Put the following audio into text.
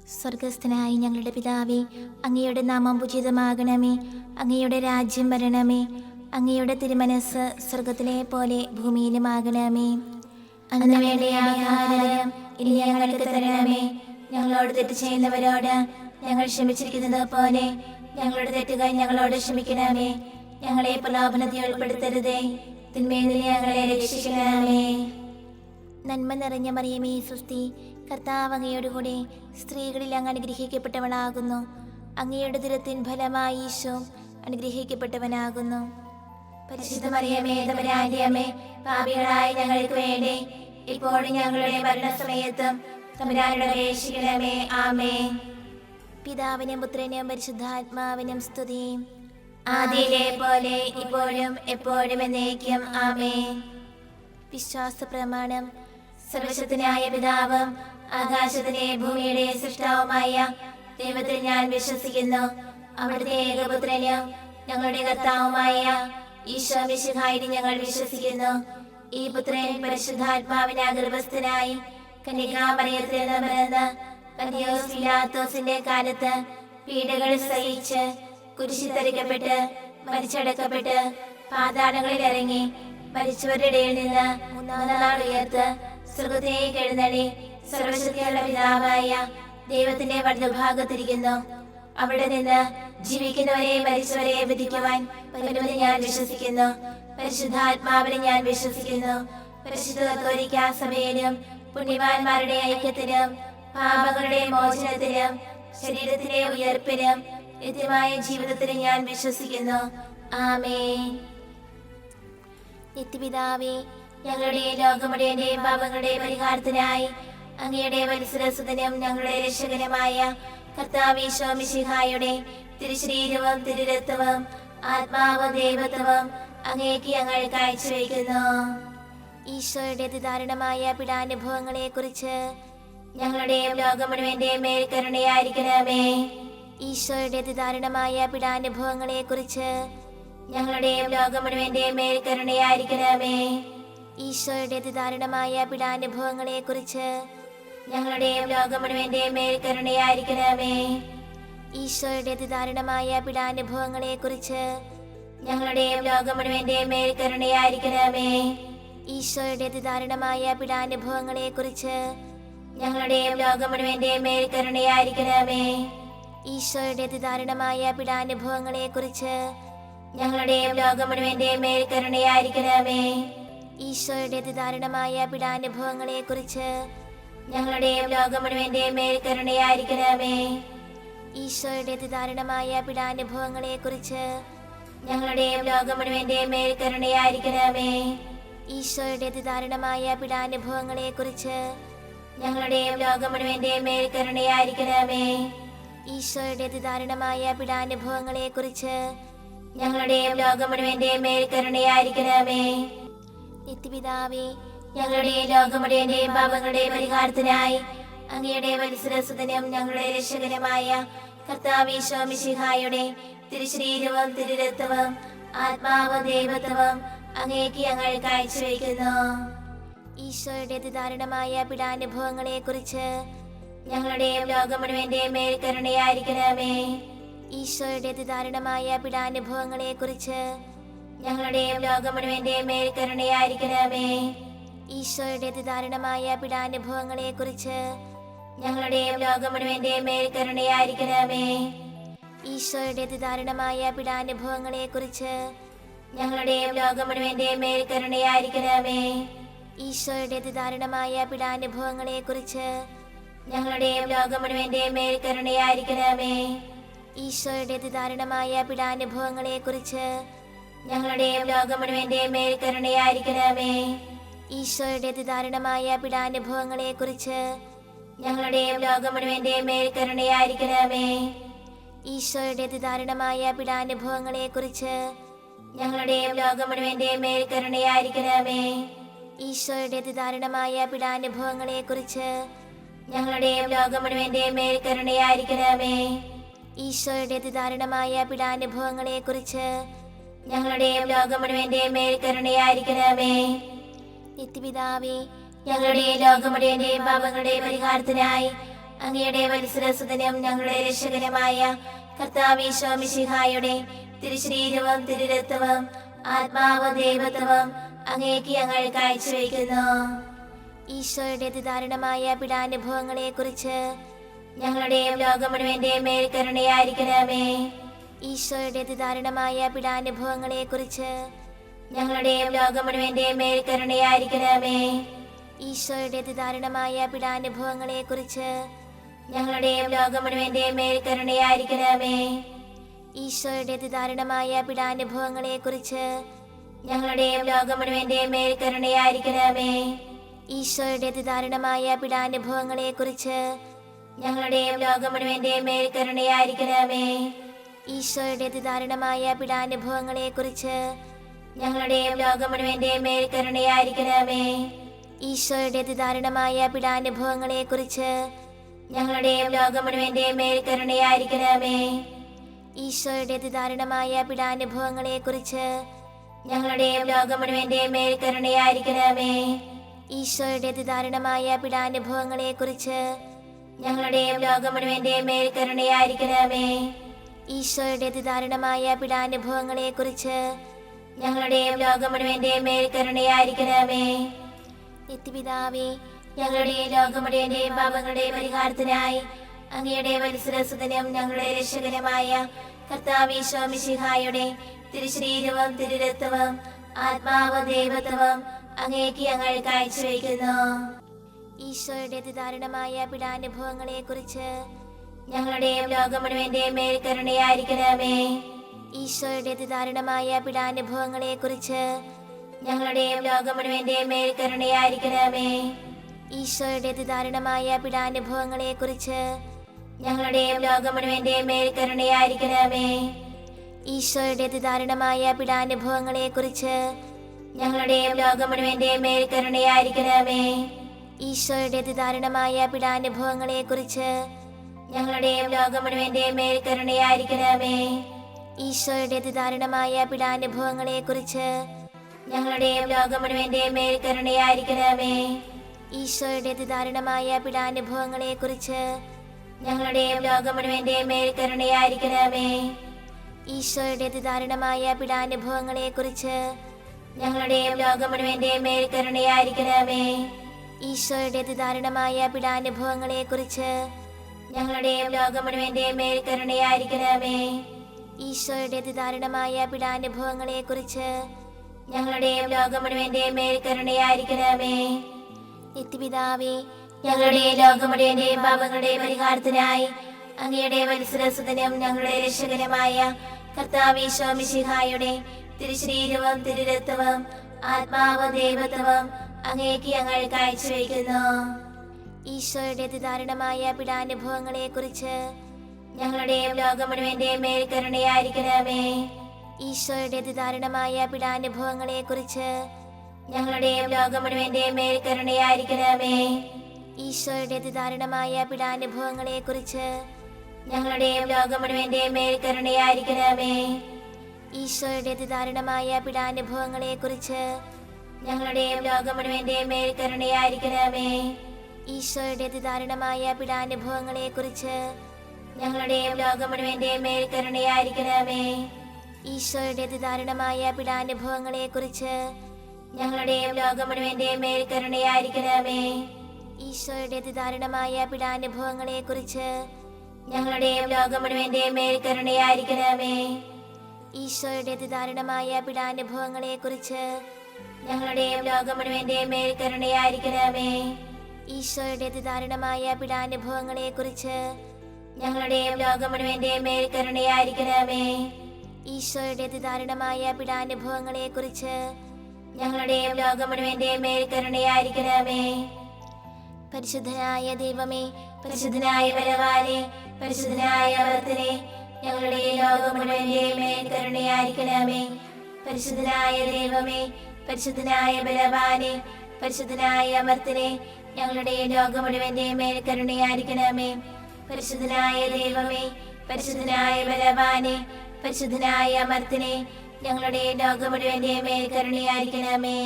സ്വർഗസ്ഥനായ ഞങ്ങളുടെ പിതാവേ, അങ്ങയുടെ നാമം ഉചിതമാകണമേ. അങ്ങയുടെ രാജ്യം വരണമേ. അങ്ങയുടെ തിരുമനസ് സ്വർഗത്തിലെ പോലെ ഭൂമിയിലുമാകണമേ. അന്ന് വേണ്ട ആഹാരം ഇനി ഞങ്ങൾക്ക് തരണമേ. ഞങ്ങളോട് തെറ്റ് ചെയ്യുന്നവരോട് ഞങ്ങൾ ക്ഷമിച്ചിരിക്കുന്നത് പോലെ ഞങ്ങളുടെ തെറ്റുകൾ ഞങ്ങളോട് ക്ഷമിക്കണമേ. ഞങ്ങളെ പ്രലോഭനത്തിൽ ഉൾപ്പെടുത്തരുതേ, തിന്മയിൽ നിന്ന് ഞങ്ങളെ രക്ഷിക്കണമേ. നന്മ നിറഞ്ഞ മറിയമേ, സ്വസ്തി, കർത്താവ് അങ്ങയോടുകൂടെ സ്ത്രീകളിൽ അങ്ങ് അനുഗ്രഹിക്കപ്പെട്ടവളാകുന്നു. അങ്ങയുടെ ദുരത്തിൻ ഫലമായി ഈശോ അനുഗ്രഹിക്കപ്പെട്ടവനാകുന്നു. പരിശുദ്ധ മറിയമേ, തമ്പുരാന്റെ അമ്മേ, പാപികളായ ഞങ്ങൾക്ക് വേണ്ടി ഇപ്പോഴും ഞങ്ങളുടെ മരണസമയത്തും തമ്പുരാനോട് അപേക്ഷിക്കണമേ. ആമേൻ. പിതാവിനും പുത്രനും പരിശുദ്ധാത്മാവിനും സ്തുതി, ആദിയിലെ പോലെ ഇപ്പോഴും എപ്പോഴും എന്നേക്കും. ആമേൻ. വിശ്വാസ പ്രമാണം. സർവശക്തനായ പിതാവും ആകാശത്തിലെ ഭൂമിയുടെ സൃഷ്ടാവുമായ ദൈവത്തിൽ ഞാൻ വിശ്വസിക്കുന്നു. അവിടുത്തെ ഏകപുത്രനും ഞങ്ങളുടെ കർത്താവുമായ ഈശോ മിശിഹായിൽ ഞങ്ങൾ വിശ്വസിക്കുന്നു. ഈ പുത്രൻ പരിശുദ്ധാത്മാവിനാൽ ഗർഭസ്ഥനായി കന്യകാമറിയത്തിൽ നിന്ന് പിറന്ന് പന്തിയോസ് പിലാത്തോസിന്റെ കാലത്ത് പീഡകൾ സഹിച്ച് കുരിശിൽ തറയ്ക്കപ്പെട്ട് മരിച്ചടക്കപ്പെട്ട് പാതാളങ്ങളിൽ ഇറങ്ങി മരിച്ചവരുടെ ഇടയിൽ നിന്ന് മൂന്നാം നാൾ ഉയർത്ത് സ്വർഗ്ഗത്തിലേക്ക് എഴുന്നള്ളി സർവശക്തിയുള്ള പിതാവായ ദൈവത്തിന്റെ വലതുഭാഗത്തിരിക്കുന്നു. അവിടെ നിന്ന് ജീവിക്കുന്നവരെ മരിച്ചവരെ വിധിക്കുവാൻ വരുമെന്ന് ഞാൻ വിശ്വസിക്കുന്നു. പരിശുദ്ധാത്മാവിനെ ഞാൻ വിശ്വസിക്കുന്നു. പരിശുദ്ധ കത്തോലിക്കാ സഭയിലും പുണ്യവാന്മാരുടെ ഐക്യത്തിലും പാപങ്ങളുടെ മോചനത്തിലും ശരീരത്തിലെ ഉയർപ്പിലും നിത്യമായ ജീവിതത്തിലും ഞാൻ വിശ്വസിക്കുന്നു. ആമേൻ. നിത്യപിതാവേ, ഞങ്ങളുടെ ലോകമുടേന്റെയും പാപങ്ങളുടെ പരിഹാരത്തിനായി അങ്ങയുടെ വത്സരസുതനും ഞങ്ങളുടെ രക്ഷകനുമായ കർത്താവ് ഈശോ മിശിഹായുടെ തിരുശരീരവും തിരുരക്തവും ആത്മാവും ദൈവത്വവും അങ്ങേക്ക് ഞങ്ങൾ കാഴ്ചവെക്കുന്നു. ഈശോയുടെ അതിദാരുണമായ പീഡാനുഭവങ്ങളെ കുറിച്ച് ഞങ്ങളുടെയും ലോകം മുഴുവന്റെയും മേൽ കരുണയായിരിക്കണമേ. ഈശോയുടെ അതിദാരുണമായ പീഡാനുഭവങ്ങളെ കുറിച്ച് ഞങ്ങളുടെയും ലോകം മുഴുവന്റെയും മേൽ കരുണയായിരിക്കണമേ. ഈശോയുടെ അതിദാരുണമായ പീഡാനുഭവങ്ങളെ കുറിച്ച് ഞങ്ങളുടെയും ലോകം മുഴുവന്റെയും മേൽ കരുണയായിരിക്കണമേ. ഈശോയുടെ അതിദാരുണമായ പീഡാനുഭവങ്ങളെ കുറിച്ച് ഞങ്ങളുടെയും ലോകം മുഴുവന്റെയും മേൽ കരുണയായിരിക്കണമേ. ഈശോയുടെ അതിദാരുണമായ പീഡാനുഭവങ്ങളെ കുറിച്ച് ഞങ്ങളുടെയും ലോകം മുഴുവന്റെയും മേൽ കരുണയായിരിക്കണമേ. ഈശോയുടെ അതിദാരുണമായ പീഡാനുഭവങ്ങളെ കുറിച്ച് ഞങ്ങളുടെയും ലോകം മുഴുവന്റെയും മേൽ കരുണയായിരിക്കണമേ. ഈശോയുടെ അതിദാരുണമായ പീഡാനുഭവങ്ങളെ കുറിച്ച് ഞങ്ങളുടെയും ലോകം മുഴുവന്റെയും മേൽ കരുണയായിരിക്കണമേ. ഈശോയുടെ അതിദാരുണമായ പീഡാനുഭവങ്ങളെ കുറിച്ച് ഞങ്ങളുടെയും ലോകം മുഴുവന്റെയും മേൽ കരുണയായിരിക്കണമേ. ഈശോയുടെ അതിദാരുണമായ പീഡാനുഭവങ്ങളെ കുറിച്ച് ഞങ്ങളുടെയും ലോകം മുഴുവന്റെയും മേൽ കരുണയായിരിക്കണമേ. ഈശോയുടെ അതിദാരുണമായ പീഡാനുഭവങ്ങളെ കുറിച്ച് ഞങ്ങളുടെയും ലോകം മുഴുവന്റെയും മേൽ കരുണയായിരിക്കണമേ. നിത്യപിതാവേ, ഞങ്ങളുടെ ലോകം മുഴുവന്റെയും പാപങ്ങളുടെ പരിഹാരത്തിനായി അങ്ങയുടെ വത്സരസുതനും ഞങ്ങളുടെ രക്ഷകനുമായ കർത്താവ് ഈശോ മിശിഹായുടെ തിരുശരീരവും തിരുരക്തവും ആത്മാവും ദൈവത്വവും അങ്ങേക്ക് ഞങ്ങൾ കാഴ്ചവെക്കുന്നു. ഈശോയുടെ അതിദാരുണമായ പീഡാനുഭവങ്ങളെ കുറിച്ച് ഞങ്ങളുടെയും ലോകം മുഴുവന്റെയും മേൽ കരുണയായിരിക്കണമേ. ഈശോയുടെ അതിദാരുണമായ പീഡാനുഭവങ്ങളെ കുറിച്ച് ഞങ്ങളുടെയും ലോകം മുഴുവന്റെയും മേൽ കരുണയായിരിക്കണമേ. ഈശോയുടെ അതിദാരുണമായ പീഡാനുഭവങ്ങളെ കുറിച്ച് ഞങ്ങളുടെയും ലോകം മുഴുവന്റെയും മേൽ കരുണയായിരിക്കണമേ. ഈശോയുടെ അതിദാരുണമായ പീഡാനുഭവങ്ങളെ കുറിച്ച് ഞങ്ങളുടെയും ലോകം മുഴുവന്റെയും മേൽ കരുണയായിരിക്കണമേ. ഈശോയുടെ അതിദാരുണമായ പീഡാനുഭവങ്ങളെ കുറിച്ച് ഞങ്ങളുടെയും ലോകം മുഴുവന്റെയും മേൽ കരുണയായിരിക്കണമേ. ഈശോയുടെ അതിദാരുണമായ പീഡാനുഭവങ്ങളെ കുറിച്ച് ഞങ്ങളുടെയും ലോകം മുഴുവന്റെയും മേൽ കരുണയായിരിക്കണമേ. ഈശോയുടെ അതിദാരുണമായ പീഡാനുഭവങ്ങളെ കുറിച്ച് ഞങ്ങളുടെയും ലോകം മുഴുവന്റെയും മേൽ കരുണയായിരിക്കണമേ. ഈശോയുടെ അതിദാരുണമായ പീഡാനുഭവങ്ങളെ കുറിച്ച് ഞങ്ങളുടെയും ലോകം മുഴുവന്റെയും മേൽ കരുണയായിരിക്കണമേ. ഈശോയുടെ അതിദാരുണമായ പീഡാനുഭവങ്ങളെ കുറിച്ച് ഞങ്ങളുടെയും ലോകം മുഴുവന്റെയും മേൽ കരുണയായിരിക്കണമേ. ഈശോയുടെ അതിദാരുണമായ പീഡാനുഭവങ്ങളെ കുറിച്ച് ഞങ്ങളുടെയും ലോകം മുഴുവന്റെയും മേൽ കരുണയായിരിക്കണമേ. നിത്യപിതാവേ, ഞങ്ങളുടെ ലോകം മുഴുവന്റെയും പാപങ്ങളുടെ പരിഹാരത്തിനായി അങ്ങയുടെ വത്സരസുതനും ഞങ്ങളുടെ രക്ഷകനുമായ കർത്താവീശോ മിശിഹായുടെ തിരുശരീരവും തിരുരക്തവും ആത്മാവും ദൈവത്വവും അങ്ങേക്ക് ഞങ്ങൾ കാഴ്ചവെക്കുന്നു. ഈശോയുടെ അതിദാരുണമായ പീഡാനുഭവങ്ങളെ കുറിച്ച് ഞങ്ങളുടെയും ലോകം മുഴുവന്റെയും മേൽ കരുണയായിരിക്കണമേ. ഈശോയുടെ അതിദാരുണമായ പീഡാനുഭവങ്ങളെ കുറിച്ച് ഞങ്ങളുടെയും ലോകം മുഴുവന്റെയും മേൽ കരുണയായിരിക്കണമേ. ഈശോയുടെ അതിദാരുണമായ പീഡാനുഭവങ്ങളെ കുറിച്ച് ഞങ്ങളുടെയും ലോകം മുഴുവന്റെയും മേൽ കരുണയായിരിക്കണമേ. ഈശോയുടെ അതിദാരുണമായ പീഡാനുഭവങ്ങളെ കുറിച്ച് ഞങ്ങളുടെയും ലോകം മുഴുവന്റെയും മേൽ കരുണയായിരിക്കണമേ. ഈശോയുടെ അതിദാരുണമായ പീഡാനുഭവങ്ങളെ കുറിച്ച് ഞങ്ങളുടെയും ലോകം മുഴുവന്റെയും മേൽ കരുണയായിരിക്കണമേ. ഈശോയുടെ അതിദാരുണമായ പീഡാനുഭവങ്ങളെ കുറിച്ച് ഞങ്ങളുടെയും ലോകം മുഴുവന്റെയും മേൽ കരുണയായിരിക്കണമേ. ഈശോയുടെ അതിദാരുണമായ പീഡാനുഭവങ്ങളെ കുറിച്ച് ഞങ്ങളുടെയും ലോകം മുഴുവന്റെയും മേൽ കരുണയായിരിക്കണമേ. ഈശോയുടെ അതിദാരുണമായ പീഡാനുഭവങ്ങളെ കുറിച്ച് ഞങ്ങളുടെയും ലോകം മുഴുവന്റെയും മേൽ കരുണയായിരിക്കണമേ. ഈശോയുടെ അതിദാരുണമായ പീഡാനുഭവങ്ങളെ കുറിച്ച് ഞങ്ങളുടെയും ലോകം മുഴുവന്റെയും മേൽ കരുണയായിരിക്കണമേ. ഈശോയുടെ അതിദാരുണമായ പീഡാനുഭവങ്ങളെ കുറിച്ച് ഞങ്ങളുടെയും ലോകം മുഴുവന്റെയും മേൽ കരുണയായിരിക്കണമേ. നിത്യപിതാവേ, ഞങ്ങളുടെ ലോകം മുഴുവന്റെയും പാപങ്ങളുടെ പരിഹാരത്തിനായി അങ്ങയുടെ വത്സരസുതനും ഞങ്ങളുടെ രക്ഷകനുമായ കർത്താവീശോ മിശിഹായുടെ തിരുശരീരവും തിരുരക്തവും ആത്മാവും ദൈവത്വവും അങ്ങേക്ക് ഞങ്ങൾ കാഴ്ചവെക്കുന്നു. ഈശോയുടെ അതിദാരുണമായ പീഡാനുഭവങ്ങളെ കുറിച്ച് ഞങ്ങളുടെയും ലോകം മുഴുവന്റെയും മേൽ കരുണയായിരിക്കണമേ. ഈശോയുടെ അതിദാരുണമായ പീഡാനുഭവങ്ങളെ കുറിച്ച് ഞങ്ങളുടെയും ലോകം മുഴുവന്റെയും മേൽ കരുണയായിരിക്കണമേ. ഈശോയുടെ അതിദാരുണമായ പീഡാനുഭവങ്ങളെ കുറിച്ച് ഞങ്ങളുടെയും ലോകം മുഴുവന്റെയും മേൽ കരുണയായിരിക്കണമേ. ഈശോയുടെ അതിദാരുണമായ പീഡാനുഭവങ്ങളെ കുറിച്ച് ഞങ്ങളുടെയും ലോകം മുഴുവന്റെയും മേൽ കരുണയായിരിക്കണമേ. ഈശോയുടെ അതിദാരുണമായ പീഡാനുഭവങ്ങളെ കുറിച്ച് ഞങ്ങളുടെയും ലോകം മുഴുവന്റെയും മേൽ കരുണയായിരിക്കണമേ. ഈശോയുടെ അതിദാരുണമായ പീഡാനുഭവങ്ങളെ കുറിച്ച് ഞങ്ങളുടെയും ലോകം മുഴുവന്റെയും മേൽ കരുണയായിരിക്കണമേ. ഈശോയുടെ അതിദാരുണമായ പീഡാനുഭവങ്ങളെ കുറിച്ച് ഞങ്ങളുടെയും ലോകം മുഴുവന്റെയും മേൽ കരുണയായിരിക്കണമേ. ഈശോയുടെ അതിദാരുണമായ പീഡാനുഭവങ്ങളെ കുറിച്ച് ഞങ്ങളുടെയും ലോകം മുഴുവന്റെയും മേൽ കരുണയായിരിക്കണമേ. ഈശോയുടെ അതിദാരുണമായ പീഡാനുഭവങ്ങളെ കുറിച്ച് ഞങ്ങളുടെയും ലോകം മുഴുവന്റെയും മേൽ കരുണയായിരിക്കണമേ. ഈശോയുടെ അതിദാരുണമായ പീഡാനുഭവങ്ങളെ കുറിച്ച് ഞങ്ങളുടെയും ലോകം മുഴുവന്റെയും മേൽ കരുണയായിരിക്കണമേ. നിത്യപിതാവേ, ഞങ്ങളുടെ ലോകം മുഴുവന്റെയും പാപങ്ങളുടെ പരിഹാരത്തിനായി അങ്ങയുടെ വത്സരസുതനും ഞങ്ങളുടെ രക്ഷകനുമായ കർത്താവീശോ മിശിഹായുടെ തിരുശരീരവും തിരുരക്തവും ആത്മാവും ദൈവത്വവും അങ്ങേക്ക് ഞങ്ങൾ കാഴ്ചവെക്കുന്നു. ഈശോയുടെ അതിദാരുണമായ പീഡാനുഭവങ്ങളെ കുറിച്ച് ഞങ്ങളുടെയും ലോകം മുഴുവന്റെയും മേൽ കരുണയായിരിക്കണമേ. ഈശോയുടെ അതിദാരുണമായ പീഡാനുഭവങ്ങളെ കുറിച്ച് ഞങ്ങളുടെയും ലോകം മുഴുവന്റെയും മേൽ കരുണയായിരിക്കണമേ. ഈശോയുടെ അതിദാരുണമായ പീഡാനുഭവങ്ങളെ കുറിച്ച് ഞങ്ങളുടെയും ലോകം മുഴുവന്റെയും മേൽ കരുണയായിരിക്കണമേ. ഈശോയുടെ അതിദാരുണമായ പീഡാനുഭവങ്ങളെ കുറിച്ച് ഞങ്ങളുടെയും ലോകം മുഴുവന്റെയും മേൽ കരുണയായിരിക്കണമേ. ഈശോയുടെ അതിദാരുണമായ പീഡാനുഭവങ്ങളെ കുറിച്ച് ഞങ്ങളുടെയും ലോകം മുഴുവന്റെയും മേൽ കരുണയായിരിക്കണമേ. ഈശോയുടെ അതിദാരുണമായ പീഡാനുഭവങ്ങളെ കുറിച്ച് ഞങ്ങളുടെയും ലോകം മുഴുവന്റെയും മേൽ കരുണയായിരിക്കണമേ. ഈശോയുടെ അതിദാരുണമായ പീഡാനുഭവങ്ങളെ കുറിച്ച് ഞങ്ങളുടെയും ലോകം മുഴുവന്റെയും മേൽ കരുണയായിരിക്കണമേ. ഈശോയുടെ അതിദാരുണമായ പീഡാനുഭവങ്ങളെ കുറിച്ച് ഞങ്ങളുടെയും ലോകം മുഴുവന്റെയും മേൽ കരുണയായിരിക്കണമേ. ഈശോയുടെ അതിദാരുണമായ പീഡാനുഭവങ്ങളെ കുറിച്ച് ഞങ്ങളുടെയും ലോകം മുഴുവന്റെയും മേൽ കരുണയായിരിക്കണമേ. ഈശോയുടെ അതിദാരുണമായ പീഡാനുഭവങ്ങളെ കുറിച്ച് ഞങ്ങളുടെയും ലോകം മുഴുവന്റെയും മേൽ കരുണയായിരിക്കണമേ. പരിശുദ്ധനായ ദൈവമേ, പരിശുദ്ധനായ ബലവാനേ, പരിശുദ്ധനായ അമർത്തനേ, ഞങ്ങളുടെ ലോകം മുഴുവന്റെയും മേൽ കരുണയായിരിക്കണമേ. പരിശുദ്ധനായ ദൈവമേ, പരിശുദ്ധനായ ബലവാനേ, പരിശുദ്ധനായ അമർത്തനേ, ഞങ്ങളുടെ ലോകം മുഴുവന്റെയും മേൽ കരുണയായിരിക്കണമേ. പരിശുദ്ധനായ ദൈവമേ, പരിശുദ്ധനായ ബലവാനേ, പരിശുദ്ധനായ അമർത്തനേ, ഞങ്ങളുടെ ലോകം മുഴുവന്റെയും മേൽ കരുണയായിരിക്കണമേ.